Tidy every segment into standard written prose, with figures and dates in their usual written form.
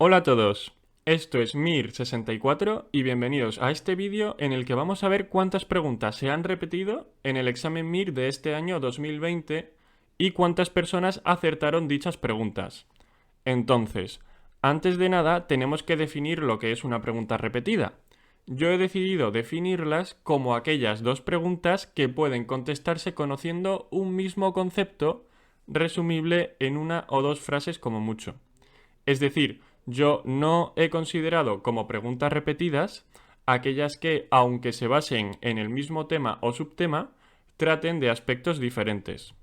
Hola a todos, esto es Mir64 y bienvenidos a este vídeo en el que vamos a ver cuántas preguntas se han repetido en el examen Mir de este año 2020 y cuántas personas acertaron dichas preguntas. Entonces, antes de nada tenemos que definir lo que es una pregunta repetida. Yo he decidido definirlas como aquellas dos preguntas que pueden contestarse conociendo un mismo concepto resumible en una o dos frases como mucho. Es decir, yo no he considerado como preguntas repetidas aquellas que, aunque se basen en el mismo tema o subtema, traten de aspectos diferentes.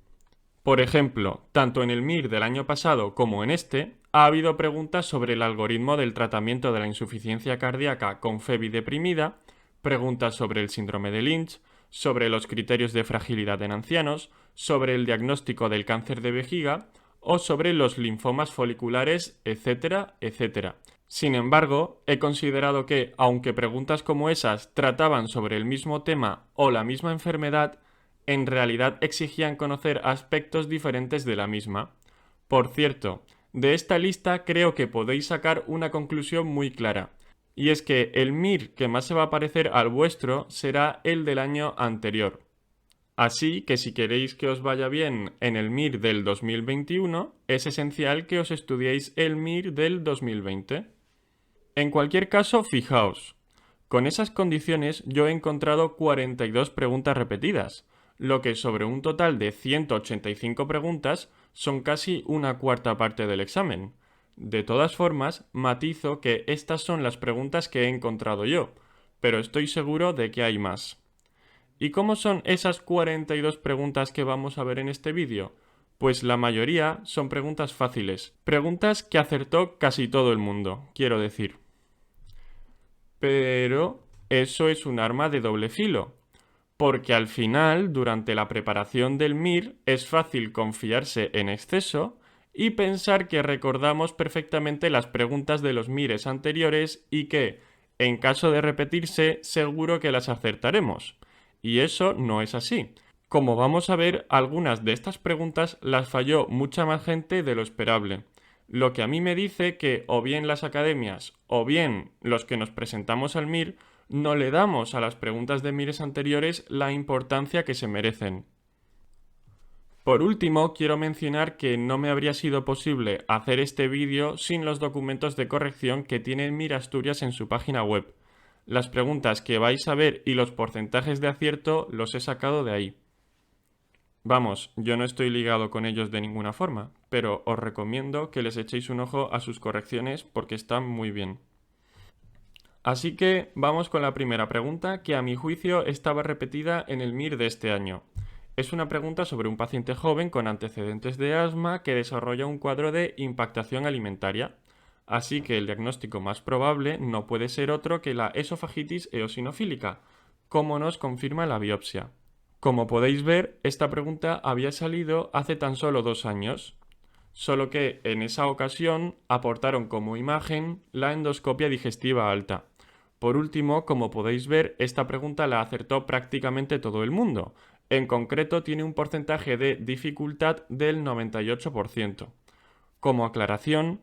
Por ejemplo, tanto en el MIR del año pasado como en este, ha habido preguntas sobre el algoritmo del tratamiento de la insuficiencia cardíaca con FEBI deprimida, preguntas sobre el síndrome de Lynch, sobre los criterios de fragilidad en ancianos, sobre el diagnóstico del cáncer de vejiga o sobre los linfomas foliculares, etcétera, etcétera. Sin embargo, he considerado que, aunque preguntas como esas trataban sobre el mismo tema o la misma enfermedad, en realidad exigían conocer aspectos diferentes de la misma. Por cierto, de esta lista creo que podéis sacar una conclusión muy clara, y es que el MIR que más se va a parecer al vuestro será el del año anterior. Así que si queréis que os vaya bien en el MIR del 2021, es esencial que os estudiéis el MIR del 2020. En cualquier caso, fijaos, con esas condiciones yo he encontrado 42 preguntas repetidas, lo que sobre un total de 185 preguntas son casi una cuarta parte del examen. De todas formas, matizo que estas son las preguntas que he encontrado yo, pero estoy seguro de que hay más. ¿Y cómo son esas 42 preguntas que vamos a ver en este vídeo? Pues la mayoría son preguntas fáciles, preguntas que acertó casi todo el mundo, quiero decir. Pero eso es un arma de doble filo, porque al final, durante la preparación del MIR, es fácil confiarse en exceso y pensar que recordamos perfectamente las preguntas de los MIRes anteriores y que, en caso de repetirse, seguro que las acertaremos. Y eso no es así. Como vamos a ver, algunas de estas preguntas las falló mucha más gente de lo esperable. Lo que a mí me dice que o bien las academias o bien los que nos presentamos al MIR no le damos a las preguntas de MIRes anteriores la importancia que se merecen. Por último, quiero mencionar que no me habría sido posible hacer este vídeo sin los documentos de corrección que tiene MIR Asturias en su página web. Las preguntas que vais a ver y los porcentajes de acierto los he sacado de ahí. Vamos, yo no estoy ligado con ellos de ninguna forma, pero os recomiendo que les echéis un ojo a sus correcciones porque están muy bien. Así que vamos con la primera pregunta, que a mi juicio estaba repetida en el MIR de este año. Es una pregunta sobre un paciente joven con antecedentes de asma que desarrolla un cuadro de impactación alimentaria. Así que el diagnóstico más probable no puede ser otro que la esofagitis eosinofílica, como nos confirma la biopsia. Como podéis ver, esta pregunta había salido hace tan solo 2 años, solo que en esa ocasión aportaron como imagen la endoscopia digestiva alta. Por último, como podéis ver, esta pregunta la acertó prácticamente todo el mundo. En concreto, tiene un porcentaje de dificultad del 98%. Como aclaración,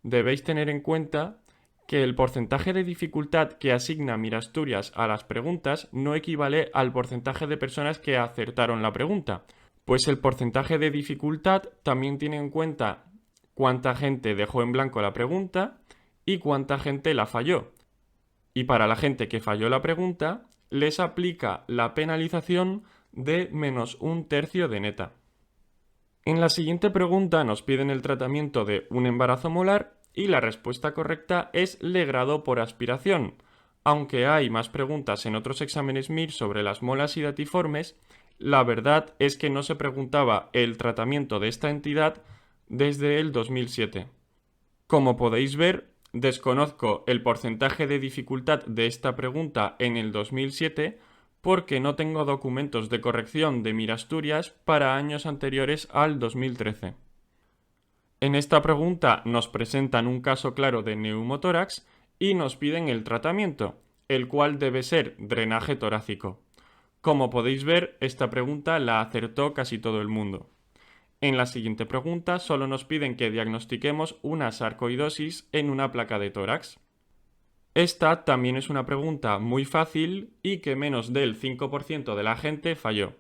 debéis tener en cuenta que el porcentaje de dificultad que asigna Mirasturias a las preguntas no equivale al porcentaje de personas que acertaron la pregunta, pues el porcentaje de dificultad también tiene en cuenta cuánta gente dejó en blanco la pregunta y cuánta gente la falló. Y para la gente que falló la pregunta, les aplica la penalización de menos un tercio de neta. En la siguiente pregunta nos piden el tratamiento de un embarazo molar y la respuesta correcta es legrado por aspiración. Aunque hay más preguntas en otros exámenes MIR sobre las molas hidatiformes, la verdad es que no se preguntaba el tratamiento de esta entidad desde el 2007. Como podéis ver, desconozco el porcentaje de dificultad de esta pregunta en el 2007 porque no tengo documentos de corrección de Mirasturias para años anteriores al 2013. En esta pregunta nos presentan un caso claro de neumotórax y nos piden el tratamiento, el cual debe ser drenaje torácico. Como podéis ver, esta pregunta la acertó casi todo el mundo. En la siguiente pregunta solo nos piden que diagnostiquemos una sarcoidosis en una placa de tórax. Esta también es una pregunta muy fácil y que menos del 5% de la gente falló.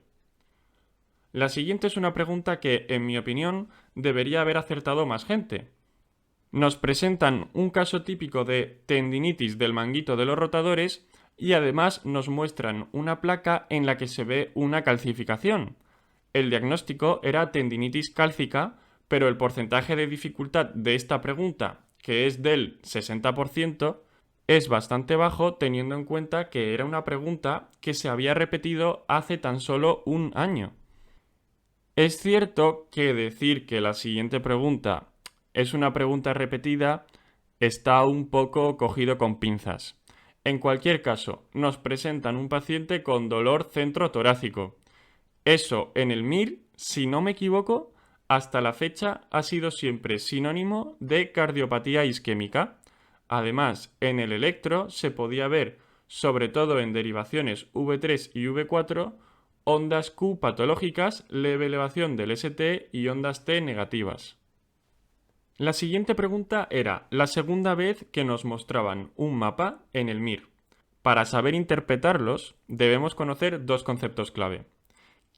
La siguiente es una pregunta que, en mi opinión, debería haber acertado más gente. Nos presentan un caso típico de tendinitis del manguito de los rotadores y además nos muestran una placa en la que se ve una calcificación. El diagnóstico era tendinitis cálcica, pero el porcentaje de dificultad de esta pregunta, que es del 60%, es bastante bajo teniendo en cuenta que era una pregunta que se había repetido hace tan solo un año. Es cierto que decir que la siguiente pregunta es una pregunta repetida está un poco cogido con pinzas. En cualquier caso, nos presentan un paciente con dolor centrotorácico. Eso en el MIR, si no me equivoco, hasta la fecha ha sido siempre sinónimo de cardiopatía isquémica. Además, en el electro se podía ver, sobre todo en derivaciones V3 y V4, ondas Q patológicas, leve elevación del ST y ondas T negativas. La siguiente pregunta era la segunda vez que nos mostraban un mapa en el MIR. Para saber interpretarlos, debemos conocer dos conceptos clave.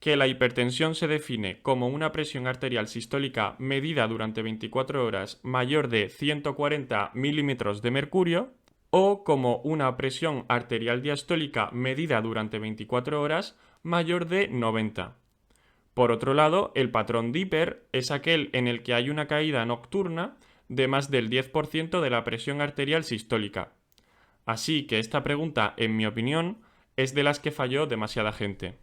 Que la hipertensión se define como una presión arterial sistólica medida durante 24 horas mayor de 140 milímetros de mercurio o como una presión arterial diastólica medida durante 24 horas mayor de 90. Por otro lado, el patrón Dipper es aquel en el que hay una caída nocturna de más del 10% de la presión arterial sistólica. Así que esta pregunta, en mi opinión, es de las que falló demasiada gente.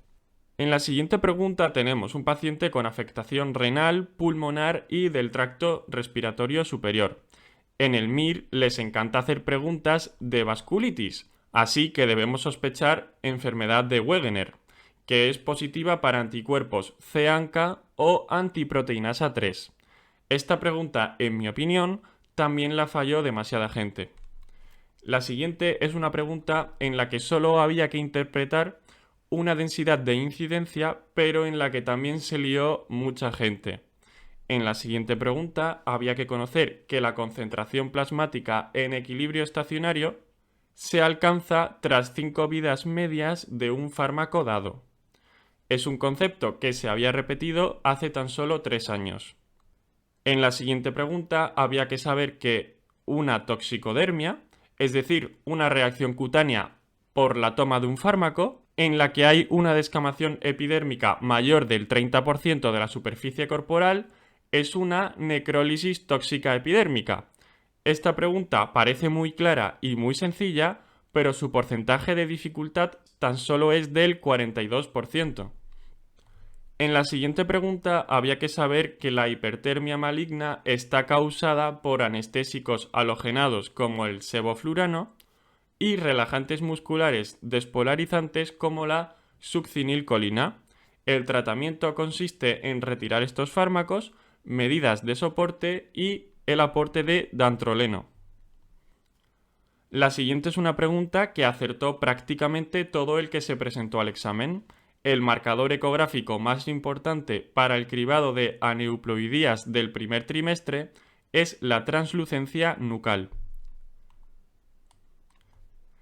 En la siguiente pregunta tenemos un paciente con afectación renal, pulmonar y del tracto respiratorio superior. En el MIR les encanta hacer preguntas de vasculitis, así que debemos sospechar enfermedad de Wegener, que es positiva para anticuerpos C-ANCA o antiproteinasa 3. Esta pregunta, en mi opinión, también la falló demasiada gente. La siguiente es una pregunta en la que solo había que interpretar una densidad de incidencia, pero en la que también se lió mucha gente. En la siguiente pregunta había que conocer que la concentración plasmática en equilibrio estacionario se alcanza tras 5 vidas medias de un fármaco dado. Es un concepto que se había repetido hace tan solo 3 años. En la siguiente pregunta había que saber que una toxicodermia, es decir, una reacción cutánea por la toma de un fármaco, en la que hay una descamación epidérmica mayor del 30% de la superficie corporal, es una necrólisis tóxica epidérmica. Esta pregunta parece muy clara y muy sencilla, pero su porcentaje de dificultad tan solo es del 42%. En la siguiente pregunta había que saber que la hipertermia maligna está causada por anestésicos halogenados como el sevoflurano y relajantes musculares despolarizantes como la succinilcolina. El tratamiento consiste en retirar estos fármacos, medidas de soporte y el aporte de dantroleno. La siguiente es una pregunta que acertó prácticamente todo el que se presentó al examen. El marcador ecográfico más importante para el cribado de aneuploidías del primer trimestre es la translucencia nucal.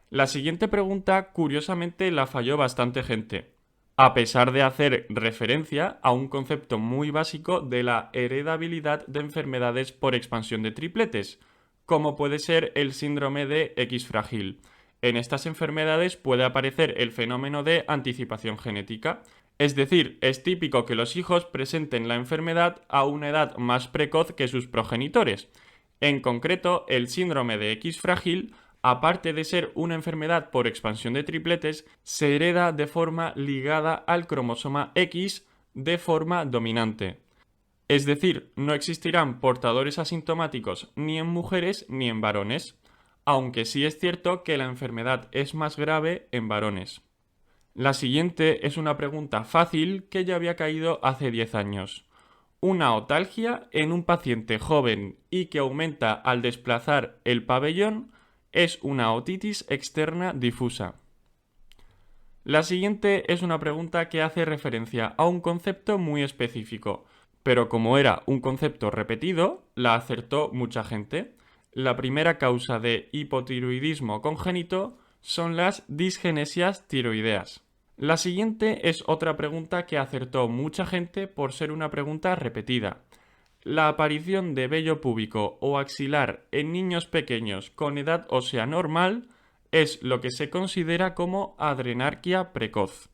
La siguiente pregunta, curiosamente, la falló bastante gente, a pesar de hacer referencia a un concepto muy básico de la heredabilidad de enfermedades por expansión de tripletes, como puede ser el síndrome de X frágil. En estas enfermedades puede aparecer el fenómeno de anticipación genética, es decir, es típico que los hijos presenten la enfermedad a una edad más precoz que sus progenitores. En concreto, el síndrome de X frágil, aparte de ser una enfermedad por expansión de tripletes, se hereda de forma ligada al cromosoma X de forma dominante. Es decir, no existirán portadores asintomáticos ni en mujeres ni en varones, aunque sí es cierto que la enfermedad es más grave en varones. La siguiente es una pregunta fácil que ya había caído hace 10 años. Una otalgia en un paciente joven y que aumenta al desplazar el pabellón es una otitis externa difusa. La siguiente es una pregunta que hace referencia a un concepto muy específico, pero como era un concepto repetido, la acertó mucha gente. La primera causa de hipotiroidismo congénito son las disgenesias tiroideas. La siguiente es otra pregunta que acertó mucha gente por ser una pregunta repetida. La aparición de vello púbico o axilar en niños pequeños con edad ósea normal es lo que se considera como adrenarquia precoz.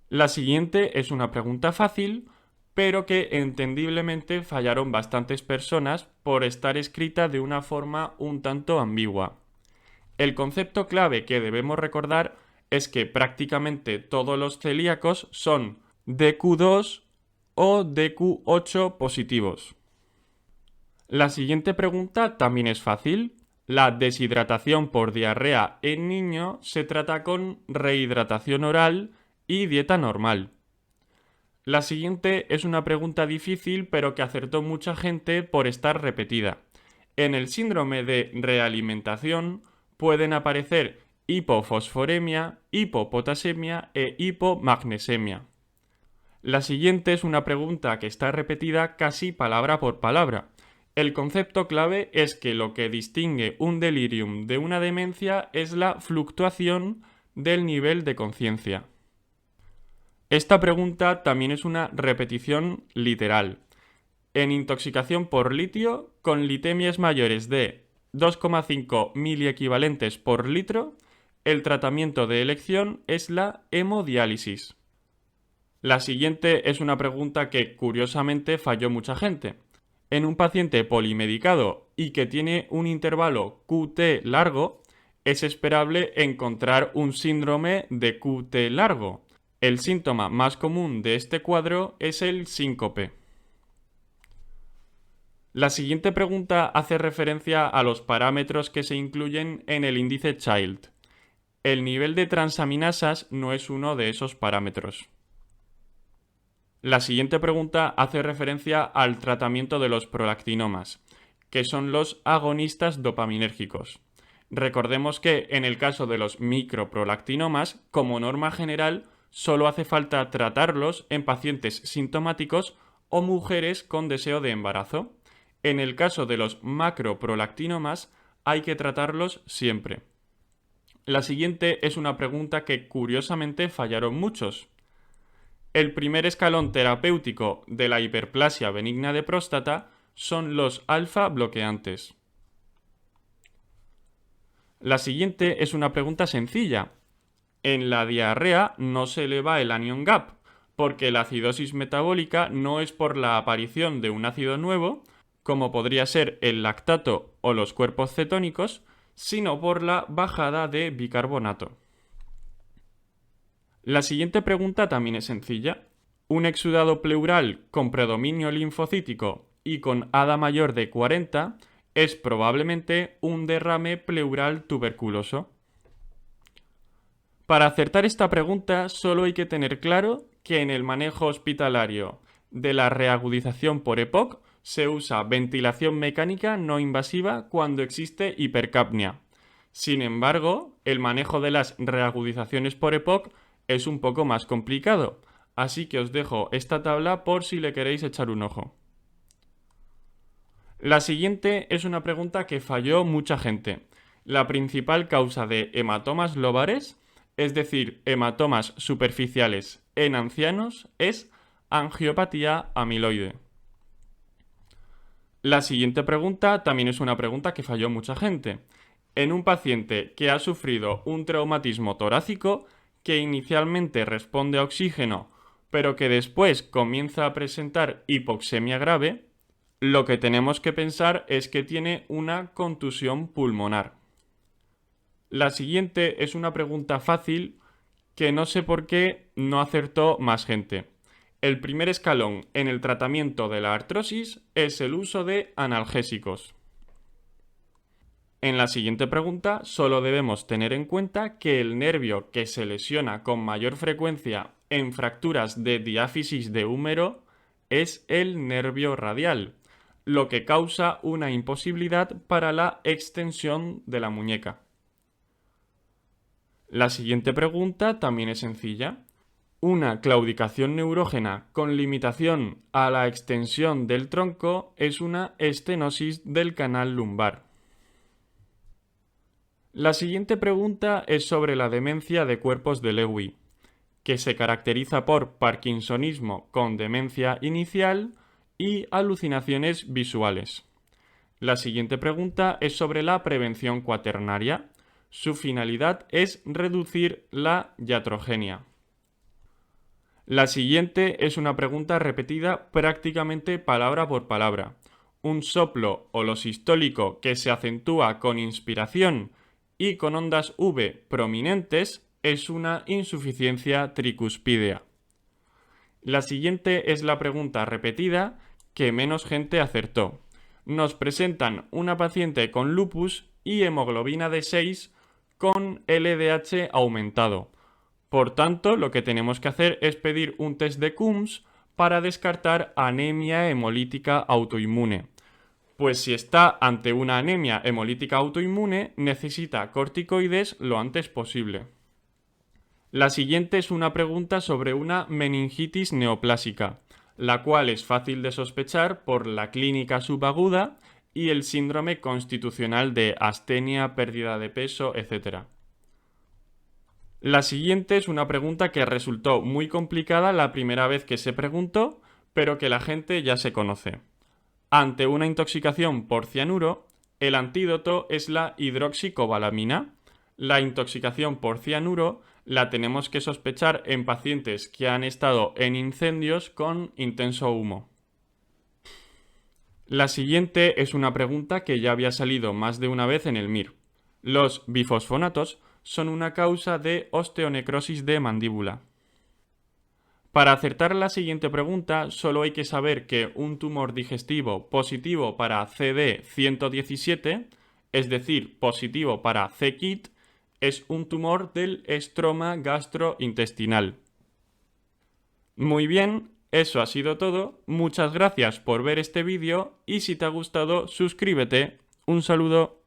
La siguiente es una pregunta fácil, pero que entendiblemente fallaron bastantes personas por estar escrita de una forma un tanto ambigua. El concepto clave que debemos recordar es que prácticamente todos los celíacos son DQ2 o DQ8 positivos. La siguiente pregunta también es fácil. La deshidratación por diarrea en niño se trata con rehidratación oral y dieta normal. La siguiente es una pregunta difícil pero que acertó mucha gente por estar repetida. En el síndrome de realimentación pueden aparecer hipofosforemia, hipopotasemia e hipomagnesemia. La siguiente es una pregunta que está repetida casi palabra por palabra. El concepto clave es que lo que distingue un delirium de una demencia es la fluctuación del nivel de conciencia. Esta pregunta también es una repetición literal. En intoxicación por litio, con litemias mayores de 2,5 miliequivalentes por litro, el tratamiento de elección es la hemodiálisis. La siguiente es una pregunta que curiosamente falló mucha gente. En un paciente polimedicado y que tiene un intervalo QT largo, es esperable encontrar un síndrome de QT largo. El síntoma más común de este cuadro es el síncope. La siguiente pregunta hace referencia a los parámetros que se incluyen en el índice Child. El nivel de transaminasas no es uno de esos parámetros. La siguiente pregunta hace referencia al tratamiento de los prolactinomas, que son los agonistas dopaminérgicos. Recordemos que en el caso de los microprolactinomas, como norma general, solo hace falta tratarlos en pacientes sintomáticos o mujeres con deseo de embarazo. En el caso de los macroprolactinomas, hay que tratarlos siempre. La siguiente es una pregunta que curiosamente fallaron muchos. El primer escalón terapéutico de la hiperplasia benigna de próstata son los alfa bloqueantes. La siguiente es una pregunta sencilla. En la diarrea no se eleva el anion gap, porque la acidosis metabólica no es por la aparición de un ácido nuevo, como podría ser el lactato o los cuerpos cetónicos, sino por la bajada de bicarbonato. La siguiente pregunta también es sencilla. Un exudado pleural con predominio linfocítico y con ADA mayor de 40 es probablemente un derrame pleural tuberculoso. Para acertar esta pregunta solo hay que tener claro que en el manejo hospitalario de la reagudización por EPOC se usa ventilación mecánica no invasiva cuando existe hipercapnia. Sin embargo, el manejo de las reagudizaciones por EPOC es un poco más complicado, así que os dejo esta tabla por si le queréis echar un ojo. La siguiente es una pregunta que falló mucha gente. La principal causa de hematomas lobares, es decir, hematomas superficiales en ancianos, es angiopatía amiloide. La siguiente pregunta también es una pregunta que falló mucha gente. En un paciente que ha sufrido un traumatismo torácico, que inicialmente responde a oxígeno, pero que después comienza a presentar hipoxemia grave, lo que tenemos que pensar es que tiene una contusión pulmonar. La siguiente es una pregunta fácil que no sé por qué no acertó más gente. El primer escalón en el tratamiento de la artrosis es el uso de analgésicos. En la siguiente pregunta solo debemos tener en cuenta que el nervio que se lesiona con mayor frecuencia en fracturas de diáfisis de húmero es el nervio radial, lo que causa una imposibilidad para la extensión de la muñeca. La siguiente pregunta también es sencilla. Una claudicación neurógena con limitación a la extensión del tronco es una estenosis del canal lumbar. La siguiente pregunta es sobre la demencia de cuerpos de Lewy, que se caracteriza por parkinsonismo con demencia inicial y alucinaciones visuales. La siguiente pregunta es sobre la prevención cuaternaria. Su finalidad es reducir la iatrogenia. La siguiente es una pregunta repetida prácticamente palabra por palabra. Un soplo holosistólico que se acentúa con inspiración y con ondas V prominentes es una insuficiencia tricuspídea. La siguiente es la pregunta repetida que menos gente acertó. Nos presentan una paciente con lupus y hemoglobina de 6 con LDH aumentado. Por tanto, lo que tenemos que hacer es pedir un test de Coombs para descartar anemia hemolítica autoinmune. Pues si está ante una anemia hemolítica autoinmune, necesita corticoides lo antes posible. La siguiente es una pregunta sobre una meningitis neoplásica, la cual es fácil de sospechar por la clínica subaguda y el síndrome constitucional de astenia, pérdida de peso, etc. La siguiente es una pregunta que resultó muy complicada la primera vez que se preguntó, pero que la gente ya se conoce. Ante una intoxicación por cianuro, el antídoto es la hidroxicobalamina. La intoxicación por cianuro la tenemos que sospechar en pacientes que han estado en incendios con intenso humo. La siguiente es una pregunta que ya había salido más de una vez en el MIR. Los bifosfonatos son una causa de osteonecrosis de mandíbula. Para acertar la siguiente pregunta, solo hay que saber que un tumor digestivo positivo para CD117, es decir, positivo para c-KIT, es un tumor del estroma gastrointestinal. Muy bien, eso ha sido todo. Muchas gracias por ver este vídeo y si te ha gustado, suscríbete. Un saludo.